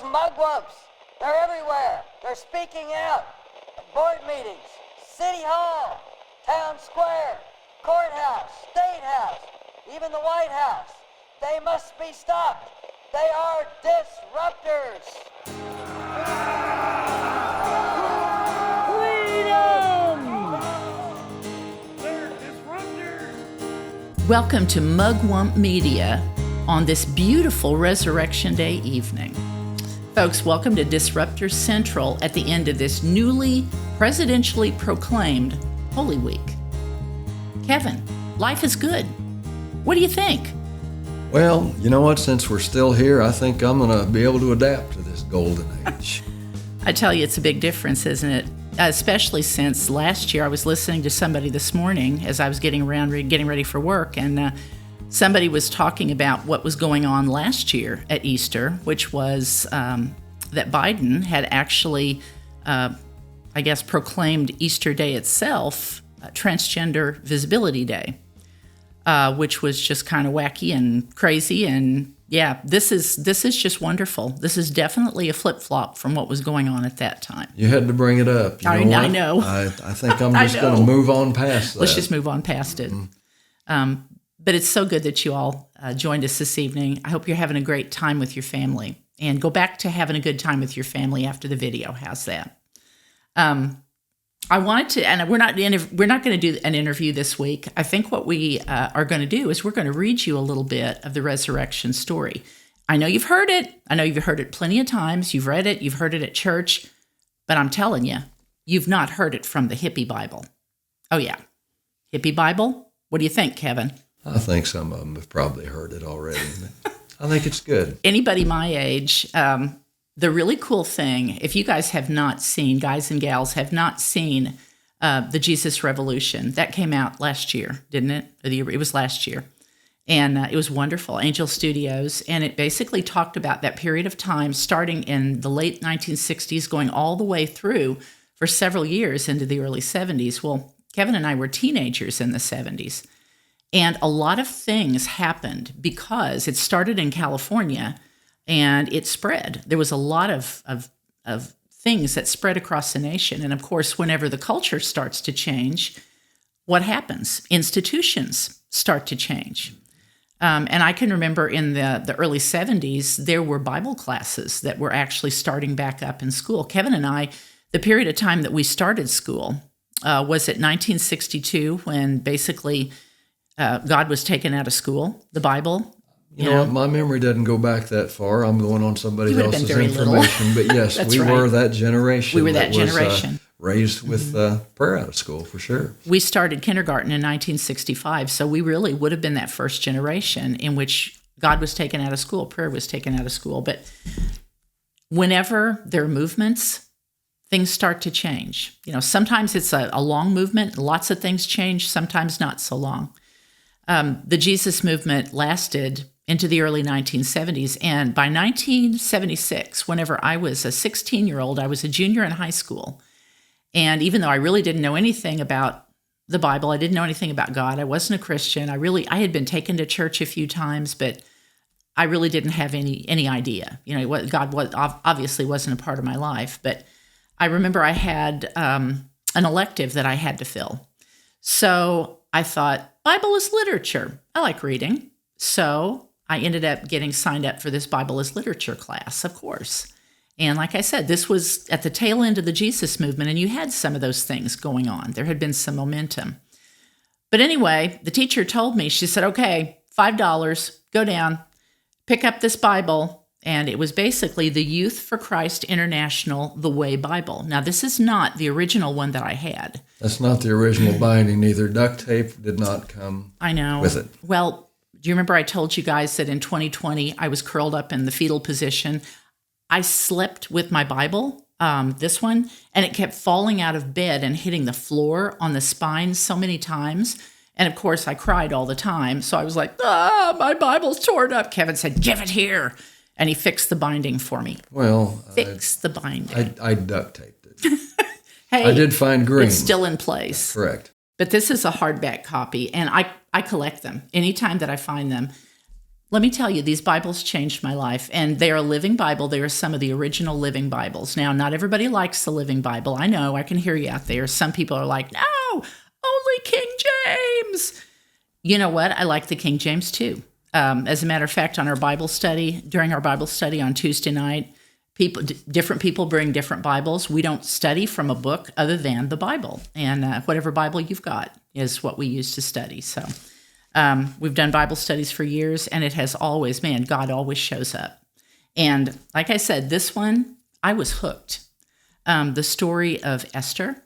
mugwumps, they're everywhere. They're speaking out. Board meetings, City Hall, Town Square, Courthouse, State House, even the White House. They must be stopped. They are disruptors. They're disruptors. Welcome to Mugwump Media on this beautiful Resurrection Day evening. Folks, welcome to Disruptor Central at the end of this newly presidentially proclaimed Holy Week. Kevin, life is good. What do you think? Well, you know what? Since we're still here, I think I'm going to be able to adapt to this golden age. I tell you, it's a big difference, isn't it? Especially since last year I was listening to somebody this morning as I was getting ready for work, and somebody was talking about what was going on last year at Easter, which was that Biden had actually, proclaimed Easter Day itself Transgender Visibility Day. Which was just kind of wacky and crazy. And yeah, this is just wonderful. This is definitely a flip-flop from what was going on at that time. You had to bring it up. I know. I think I'm just going to move on past that. Let's just move on past it. But it's so good that you all joined us this evening. I hope you're having a great time with your family. And go back to having a good time with your family after the video. How's that? I wanted to, and we're not going to do an interview this week. I think what we are going to do is we're going to read you a little bit of the resurrection story. I know you've heard it. I know you've heard it plenty of times. You've read it. You've heard it at church. But I'm telling you, you've not heard it from the Hippie Bible. Oh, yeah. Hippie Bible? What do you think, Kevin? I think some of them have probably heard it already. I think it's good. Anybody my age, the really cool thing, if you guys have not seen, guys and gals have not seen the Jesus Revolution, that came out last year, didn't it? It was last year. And it was wonderful, Angel Studios. And it basically talked about that period of time starting in the late 1960s, going all the way through for several years into the early 70s. Well, Kevin and I were teenagers in the 70s. And a lot of things happened because it started in California, and it spread. There was a lot of things that spread across the nation. And of course, whenever the culture starts to change, what happens? Institutions start to change. And I can remember in the early 70s, there were Bible classes that were actually starting back up in school. Kevin and I, the period of time that we started school was at 1962, when basically God was taken out of school, the Bible. You know what? My memory doesn't go back that far. I'm going on somebody else's information. But yes, we were that generation. We were that generation. Raised with prayer out of school, for sure. We started kindergarten in 1965, so we really would have been that first generation in which God was taken out of school, prayer was taken out of school. But whenever there are movements, things start to change. You know, sometimes it's a long movement. Lots of things change, sometimes not so long. The Jesus movement lasted into the early 1970s. And by 1976, whenever I was a 16-year-old, I was a junior in high school. And even though I really didn't know anything about the Bible, I didn't know anything about God, I wasn't a Christian. I had been taken to church a few times, but I really didn't have any idea. You know, God obviously wasn't a part of my life. But I remember I had an elective that I had to fill. So I thought, Bible is literature. I like reading. So I ended up getting signed up for this Bible as literature class, of course. And like I said, this was at the tail end of the Jesus movement, and you had some of those things going on. There had been some momentum. But anyway, the teacher told me, she said, okay, $5, go down, pick up this Bible. And it was basically the Youth for Christ International The Way Bible. Now, this is not the original one that I had. That's not the original binding either. Duct tape did not come with it. Well, do you remember I told you guys that in 2020, I was curled up in the fetal position? I slept with my Bible, this one, and it kept falling out of bed and hitting the floor on the spine so many times. And of course, I cried all the time. So I was like, my Bible's torn up. Kevin said, give it here. And he fixed the binding for me. Well, the binding. I duct taped it. Hey, I did find green. It's still in place. Correct. But this is a hardback copy, and I collect them anytime that I find them. let me tell you, these Bibles changed my life, and they are a living Bible. They are some of the original living Bibles. Now, not everybody likes the living Bible. I know, I can hear you out there. Some people are like, no, only King James. You know what? I like the King James too. As a matter of fact, on our Bible study, during our Bible study on Tuesday night, different people bring different Bibles. We don't study from a book other than the Bible, and whatever Bible you've got is what we use to study. So we've done Bible studies for years, and it has always, God always shows up. And like I said, this one, I was hooked. The story of Esther,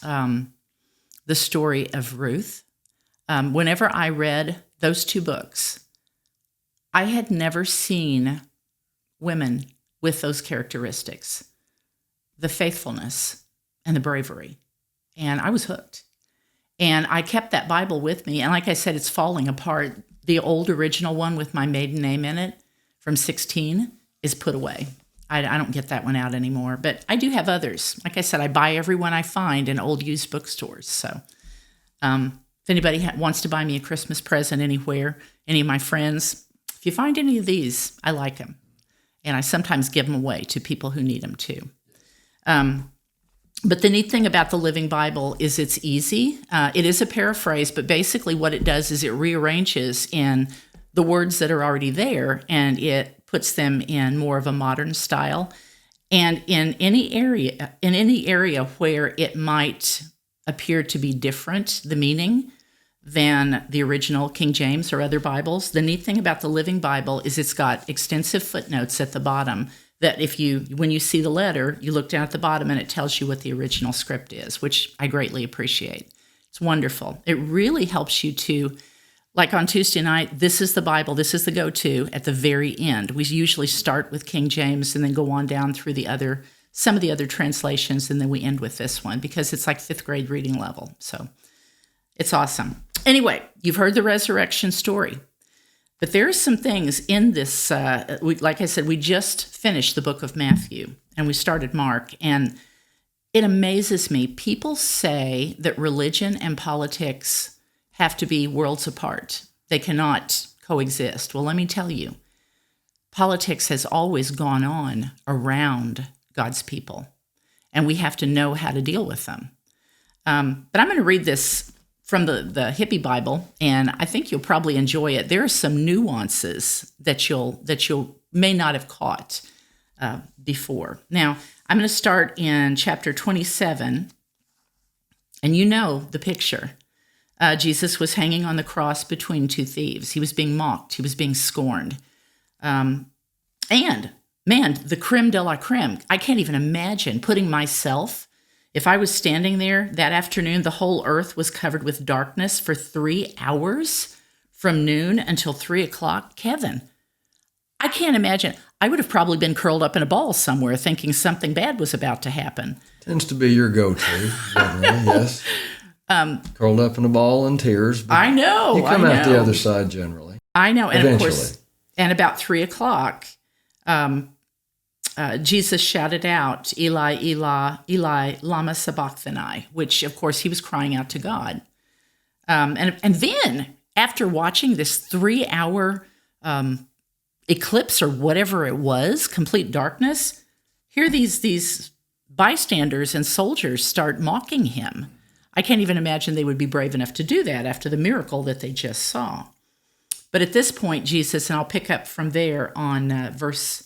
the story of Ruth. Whenever I read those two books, I had never seen women with those characteristics, the faithfulness and the bravery. And I was hooked. And I kept that Bible with me. And like I said, it's falling apart. The old original one with my maiden name in it from 16 is put away. I don't get that one out anymore. But I do have others. Like I said, I buy every one I find in old used bookstores. So if anybody wants to buy me a Christmas present anywhere, any of my friends, if you find any of these, I like them. And I sometimes give them away to people who need them too. But the neat thing about the Living Bible is it's easy. It is a paraphrase, but basically what it does is it rearranges in the words that are already there, and it puts them in more of a modern style. And in any area where it might appear to be different, the meaning, than the original King James or other Bibles, the neat thing about the Living Bible is it's got extensive footnotes at the bottom that when you see the letter, you look down at the bottom and it tells you what the original script is, which I greatly appreciate. It's wonderful. It really helps you to, like on Tuesday night, this is the Bible, this is the go-to at the very end. We usually start with King James and then go on down through some of the other translations, and then we end with this one because it's like 5th grade reading level. So it's awesome. Anyway, you've heard the resurrection story, but there are some things in this. Like I said, we just finished the book of Matthew, and we started Mark, and it amazes me. People say that religion and politics have to be worlds apart. They cannot coexist. Well, let me tell you, politics has always gone on around God's people, and we have to know how to deal with them. But I'm going to read this from the Hippie Bible, and I think you'll probably enjoy it. There are some nuances that you'll may not have caught before. Now, I'm going to start in chapter 27, and you know the picture. Jesus was hanging on the cross between two thieves. He was being mocked. He was being scorned. And, man, the creme de la creme. I can't even imagine putting myself. If I was standing there that afternoon, the whole earth was covered with darkness for 3 hours from noon until 3 o'clock. Kevin, I can't imagine. I would have probably been curled up in a ball somewhere thinking something bad was about to happen. Tends to be your go-to, generally, yes. Curled up in a ball in tears. I know. You come out the other side generally. I know. And eventually. Of course, and about 3 o'clock, Jesus shouted out, Eli, Eli, Eli, lama sabachthani, which, of course, he was crying out to God. And then, after watching this 3-hour eclipse or whatever it was, complete darkness, here these bystanders and soldiers start mocking him. I can't even imagine they would be brave enough to do that after the miracle that they just saw. But at this point, Jesus, and I'll pick up from there on verse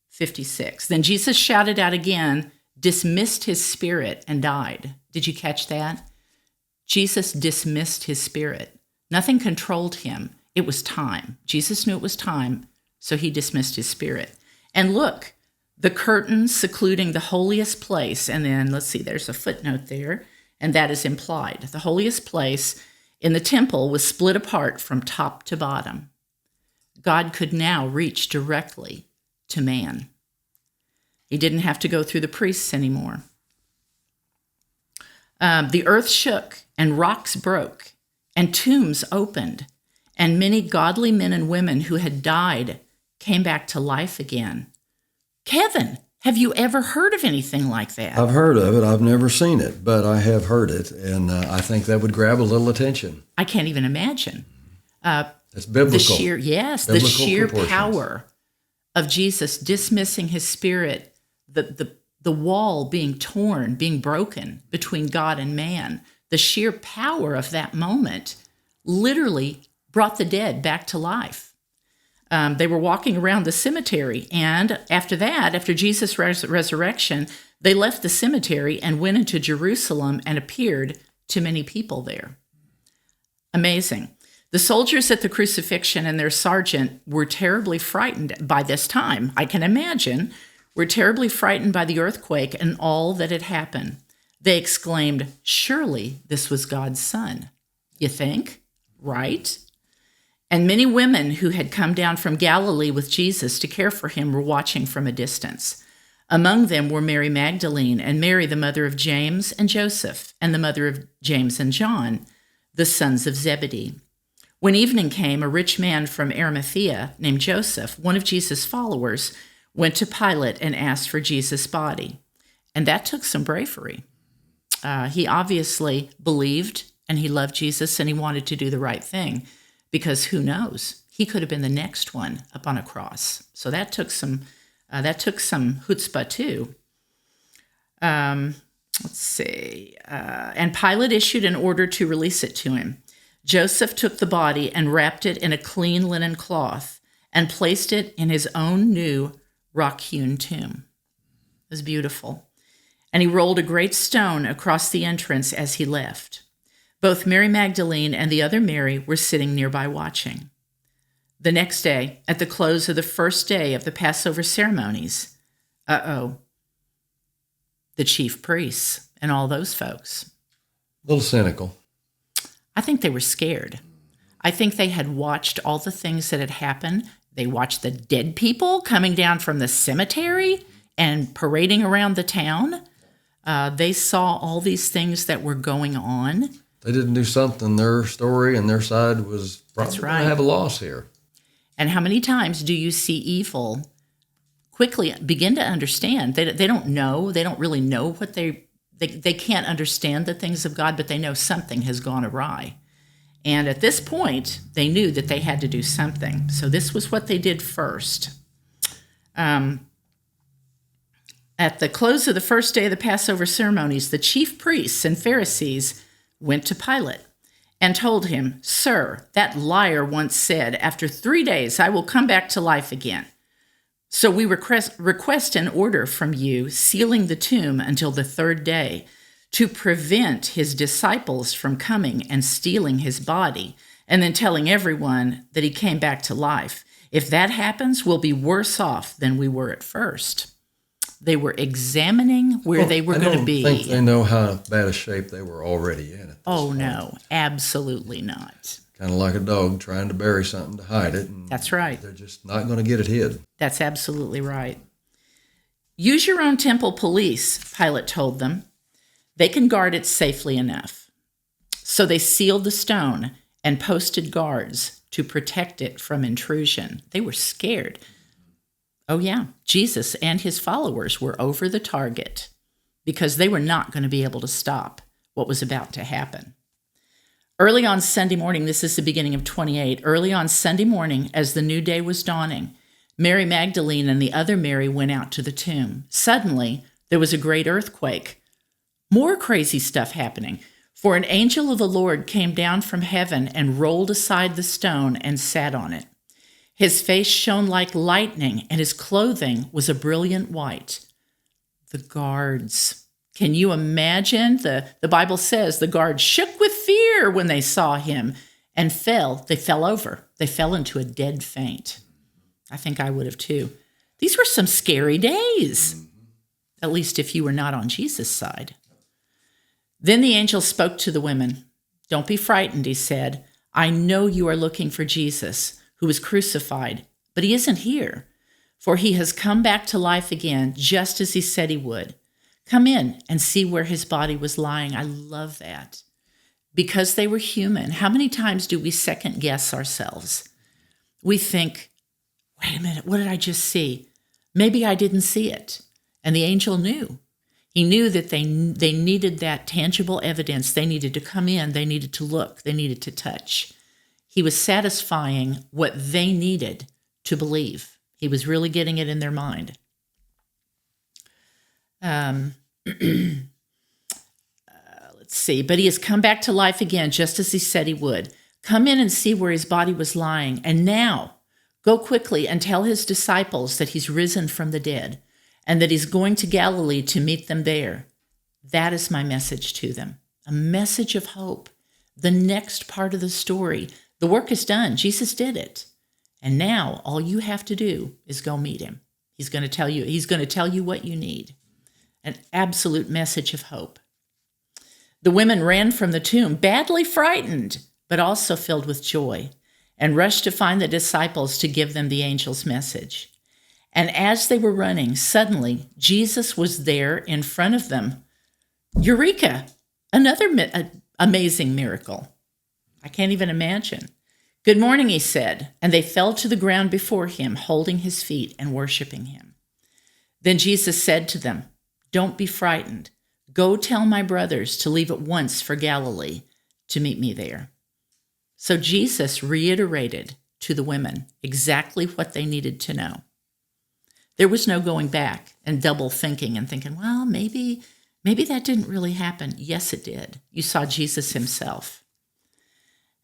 56. Then Jesus shouted out again, dismissed his spirit, and died. Did you catch that? Jesus dismissed his spirit. Nothing controlled him. It was time. Jesus knew it was time, so he dismissed his spirit. And look, the curtain secluding the holiest place, and then, let's see, there's a footnote there, and that is implied. The holiest place in the temple was split apart from top to bottom. God could now reach directly to man. He didn't have to go through the priests anymore. The earth shook and rocks broke and tombs opened, and many godly men and women who had died came back to life again. Kevin, have you ever heard of anything like that? I've heard of it. I've never seen it, but I have heard it, and I think that would grab a little attention. I can't even imagine. That's biblical. The sheer power of Jesus dismissing his spirit, the wall being torn, being broken between God and man, the sheer power of that moment literally brought the dead back to life. They were walking around the cemetery, and after Jesus' resurrection, they left the cemetery and went into Jerusalem and appeared to many people there. Amazing. The soldiers at the crucifixion and their sergeant were terribly frightened by this time, I can imagine, were terribly frightened by the earthquake and all that had happened. They exclaimed, "Surely this was God's Son." You think? Right? And many women who had come down from Galilee with Jesus to care for him were watching from a distance. Among them were Mary Magdalene and Mary, the mother of James and Joseph, and the mother of James and John, the sons of Zebedee. When evening came, a rich man from Arimathea named Joseph, one of Jesus' followers, went to Pilate and asked for Jesus' body. And that took some bravery. He obviously believed and he loved Jesus and he wanted to do the right thing, because who knows? He could have been the next one up on a cross. So that took some chutzpah too. Let's see. And Pilate issued an order to release it to him. Joseph took the body and wrapped it in a clean linen cloth and placed it in his own new rock-hewn tomb. It was beautiful. And he rolled a great stone across the entrance as he left. Both Mary Magdalene and the other Mary were sitting nearby watching. The next day, at the close of the first day of the Passover ceremonies, the chief priests and all those folks. A little cynical. I think they were scared. I think they had watched all the things that had happened. They watched the dead people coming down from the cemetery and parading around the town. They saw all these things that were going on. They didn't do something. Their story and their side was probably going to have a loss here. And how many times do you see evil quickly begin to understand? They don't know. They don't really know what they can't understand the things of God, but they know something has gone awry. And at this point, they knew that they had to do something. So this was what they did first. At the close of the first day of the Passover ceremonies, the chief priests and Pharisees went to Pilate and told him, "Sir, that liar once said, 'After 3 days I will come back to life again.' So we request an order from you sealing the tomb until the third day to prevent his disciples from coming and stealing his body and then telling everyone that he came back to life. If that happens, we'll be worse off than we were at first." They were examining where they were going to be. I don't think they know how bad a shape they were already in. No, absolutely not. Kind of like a dog trying to bury something to hide it. And that's right. They're just not going to get it hid. That's absolutely right. Use your own temple police, Pilate told them. They can guard it safely enough. So they sealed the stone and posted guards to protect it from intrusion. They were scared. Oh yeah, Jesus and his followers were over the target because they were not going to be able to stop what was about to happen. Early on Sunday morning, this is the beginning of 28, early on Sunday morning, as the new day was dawning, Mary Magdalene and the other Mary went out to the tomb. Suddenly, there was a great earthquake. More crazy stuff happening. For an angel of the Lord came down from heaven and rolled aside the stone and sat on it. His face shone like lightning, and his clothing was a brilliant white. The guards. Can you imagine? The Bible says the guards shook with fear when they saw him and fell. They fell over. They fell into a dead faint. I think I would have too. These were some scary days, at least if you were not on Jesus' side. Then the angel spoke to the women. "Don't be frightened," he said. "I know you are looking for Jesus, who was crucified, but he isn't here, for he has come back to life again, just as he said he would. Come in and see where his body was lying." I love that. Because they were human. How many times do we second guess ourselves? We think, wait a minute, what did I just see? Maybe I didn't see it. And the angel knew. He knew that they needed that tangible evidence. They needed to come in. They needed to look. They needed to touch. He was satisfying what they needed to believe. He was really getting it in their mind. Let's see. But he has come back to life again, just as he said he would. Come in and see where his body was lying. And now, go quickly and tell his disciples that he's risen from the dead and that he's going to Galilee to meet them there. That is my message to them, a message of hope. The next part of the story, the work is done. Jesus did it. And now all you have to do is go meet him. He's going to tell you what you need. An absolute message of hope. The women ran from the tomb, badly frightened, but also filled with joy, and rushed to find the disciples to give them the angel's message. And as they were running, suddenly Jesus was there in front of them. Eureka! Another amazing miracle. I can't even imagine. Good morning, he said, and they fell to the ground before him, holding his feet and worshiping him. Then Jesus said to them, Don't be frightened. Go tell my brothers to leave at once for Galilee to meet me there. So Jesus reiterated to the women exactly what they needed to know. There was no going back and double thinking and thinking, well, maybe that didn't really happen. Yes, it did. You saw Jesus himself.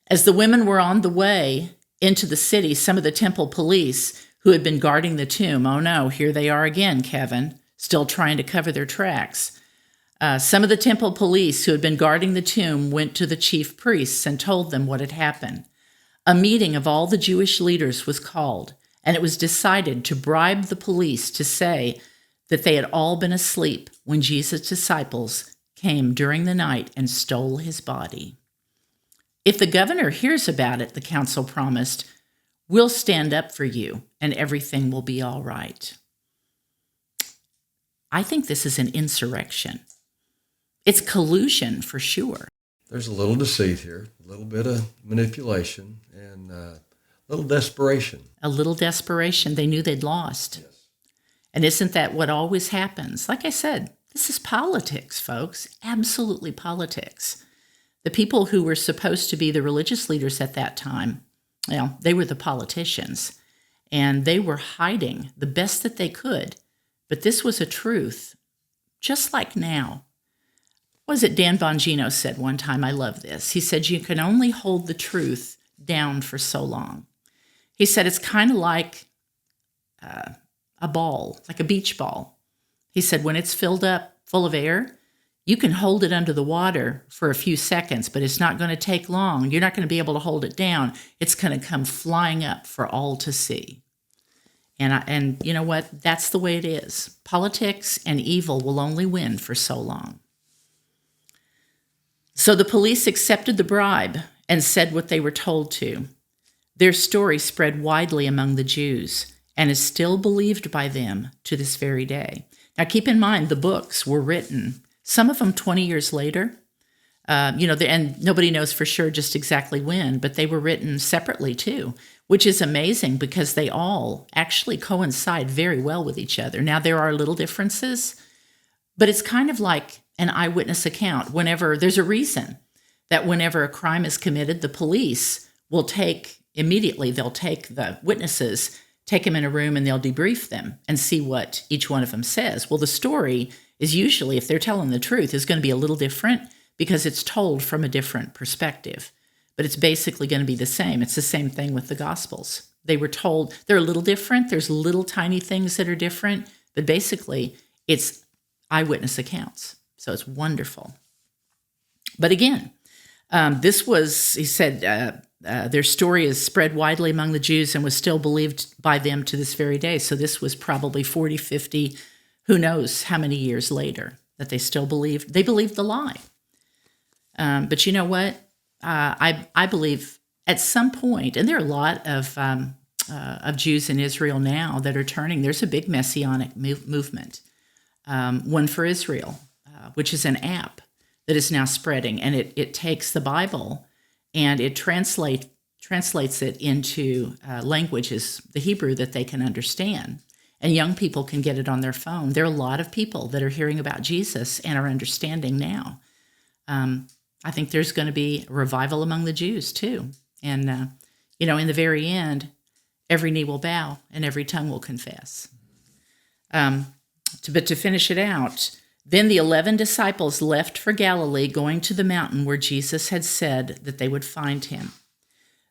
As the women were on the way into the city, some of the temple police who had been guarding the tomb, oh no, here they are again, Kevin, still trying to cover their tracks. Some of the temple police who had been guarding the tomb went to the chief priests and told them what had happened. A meeting of all the Jewish leaders was called, and it was decided to bribe the police to say that they had all been asleep when Jesus' disciples came during the night and stole his body. If the governor hears about it, the council promised, we'll stand up for you and everything will be all right. I think this is an insurrection. It's collusion for sure. There's a little deceit here, a little bit of manipulation, and a little desperation. A little desperation. They knew they'd lost. Yes. And isn't that what always happens? Like I said, this is politics, folks. Absolutely politics. The people who were supposed to be the religious leaders at that time, well, they were the politicians. And they were hiding the best that they could. But this was a truth, just like now. What was it Dan Bongino said one time? I love this. He said, you can only hold the truth down for so long. He said, it's kind of like a ball, like a beach ball. He said, when it's filled up full of air, you can hold it under the water for a few seconds, but it's not going to take long. You're not going to be able to hold it down. It's going to come flying up for all to see. And you know what? That's the way it is. Politics and evil will only win for so long. So the police accepted the bribe and said what they were told to. Their story spread widely among the Jews and is still believed by them to this very day. Now keep in mind, the books were written, some of them 20 years later, and nobody knows for sure just exactly when, but they were written separately too, which is amazing because they all actually coincide very well with each other. Now there are little differences, but it's kind of like an eyewitness account. Whenever there's a reason that whenever a crime is committed, the police will take the witnesses, take them in a room and they'll debrief them and see what each one of them says. Well, the story is usually, if they're telling the truth, is going to be a little different because it's told from a different perspective. But it's basically going to be the same. It's the same thing with the Gospels. They were told they're a little different. There's little tiny things that are different, but basically it's eyewitness accounts. So it's wonderful. But again, he said, their story is spread widely among the Jews and was still believed by them to this very day. So this was probably 40, 50, who knows how many years later that they still believed. They believed the lie. But you know what? I believe at some point, and there are a lot of Jews in Israel now that are turning. There's a big messianic movement, One for Israel, which is an app that is now spreading, and it takes the Bible and it translates it into languages, the Hebrew that they can understand, and young people can get it on their phone. There are a lot of people that are hearing about Jesus and are understanding now. I think there's going to be a revival among the Jews too. And, in the very end, every knee will bow and every tongue will confess. But to finish it out, then the 11 disciples left for Galilee, going to the mountain where Jesus had said that they would find him.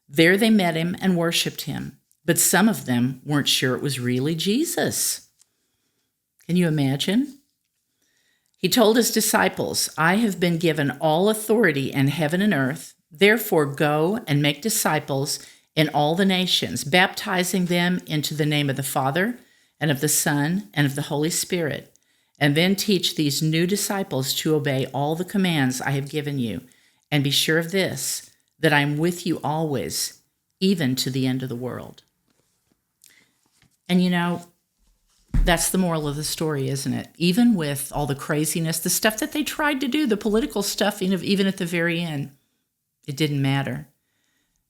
There they met him and worshiped him, but some of them weren't sure it was really Jesus. Can you imagine? He told his disciples, "I have been given all authority in heaven and earth. Therefore go and make disciples in all the nations, baptizing them into the name of the Father and of the Son and of the Holy Spirit. And then teach these new disciples to obey all the commands I have given you. And be sure of this, that I am with you always, even to the end of the world." And that's the moral of the story, isn't it? Even with all the craziness, the stuff that they tried to do, the political stuff, even at the very end, it didn't matter.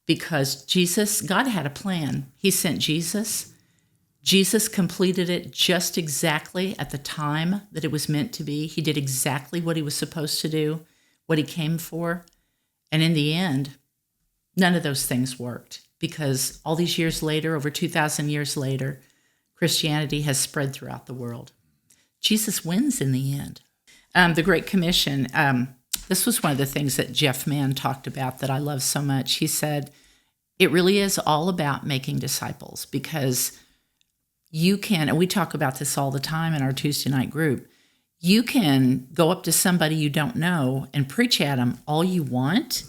Because God had a plan. He sent Jesus. Jesus completed it just exactly at the time that it was meant to be. He did exactly what he was supposed to do, what he came for. And in the end, none of those things worked, because all these years later, over 2,000 years later, Christianity has spread throughout the world. Jesus wins in the end. The Great Commission, this was one of the things that Jeff Mann talked about that I love so much. He said, it really is all about making disciples, because you can, and we talk about this all the time in our Tuesday night group, you can go up to somebody you don't know and preach at them all you want,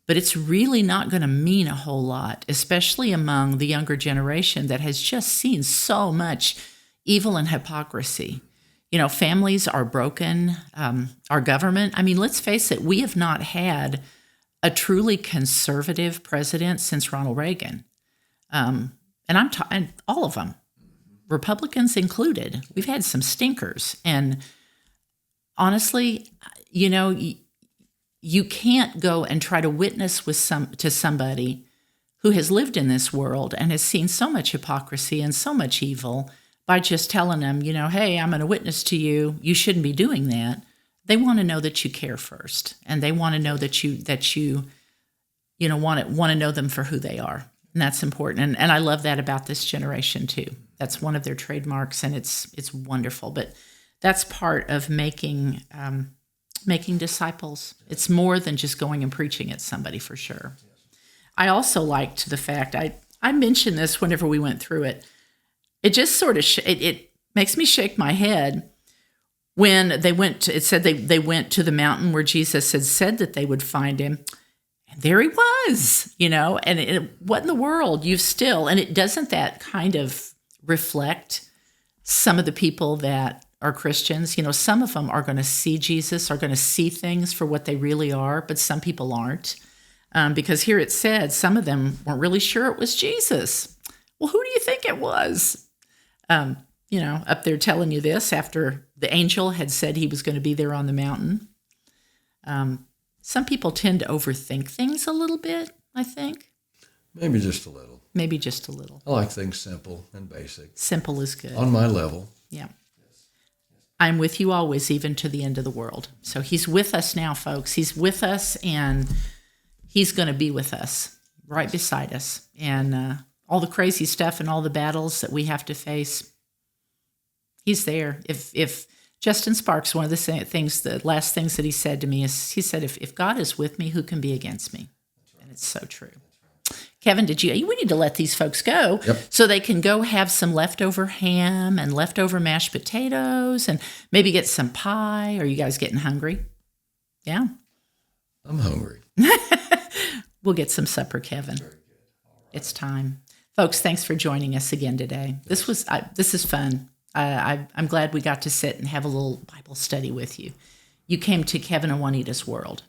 but it's really not going to mean a whole lot, especially among the younger generation that has just seen so much evil and hypocrisy. Families are broken. Our government, let's face it, we have not had a truly conservative president since Ronald Reagan. And I'm talking all of them, Republicans included. We've had some stinkers. And honestly, you can't go and try to witness to somebody who has lived in this world and has seen so much hypocrisy and so much evil by just telling them, hey, I'm going to witness to you. You shouldn't be doing that. They want to know that you care first, and they want to know that you want to know them for who they are, and that's important. And I love that about this generation too. That's one of their trademarks, and it's wonderful. But that's part of making disciples. It's more than just going and preaching at somebody, for sure. I also liked the fact, I mentioned this whenever we went through it. It just sort of, it makes me shake my head when they went it said they went to the mountain where Jesus had said that they would find him. And there he was, and what in the world, and doesn't that kind of reflect some of the people that are Christians? Some of them are going to see Jesus, are going to see things for what they really are, but some people aren't. Because here it said some of them weren't really sure it was Jesus. Well, who do you think it was? Up there telling you this after the angel had said he was going to be there on the mountain. Some people tend to overthink things a little bit, I think. Maybe just a little. I like things simple and basic. Simple is good. On my level. Yeah. I'm with you always, even to the end of the world. So he's with us now, folks. He's with us, and he's going to be with us, right beside us. And all the crazy stuff and all the battles that we have to face, he's there. If Justin Sparks, one of the last things that he said to me is, he said, if God is with me, who can be against me? And it's so true. Kevin, we need to let these folks go so they can go have some leftover ham and leftover mashed potatoes and maybe get some pie. Are you guys getting hungry? Yeah. I'm hungry. We'll get some supper, Kevin. It's time. Folks, thanks for joining us again today. This is fun. I'm glad we got to sit and have a little Bible study with you. You came to Kevin and Juanita's world.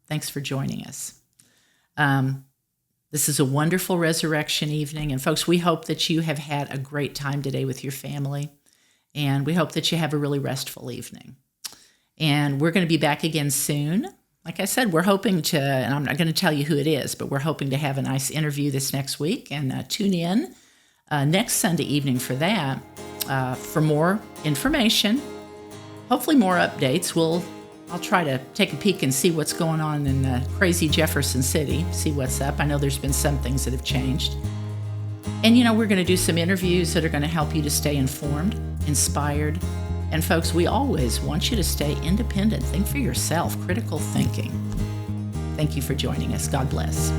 Thanks for joining us. This is a wonderful resurrection evening. And folks, we hope that you have had a great time today with your family. And we hope that you have a really restful evening. And we're going to be back again soon. Like I said, we're hoping to, and I'm not going to tell you who it is, but we're hoping to have a nice interview this next week. And tune in next Sunday evening for that. For more information, hopefully more updates. I'll try to take a peek and see what's going on in crazy Jefferson City, see what's up. I know there's been some things that have changed. And, we're going to do some interviews that are going to help you to stay informed, inspired. And folks, we always want you to stay independent. Think for yourself, critical thinking. Thank you for joining us. God bless.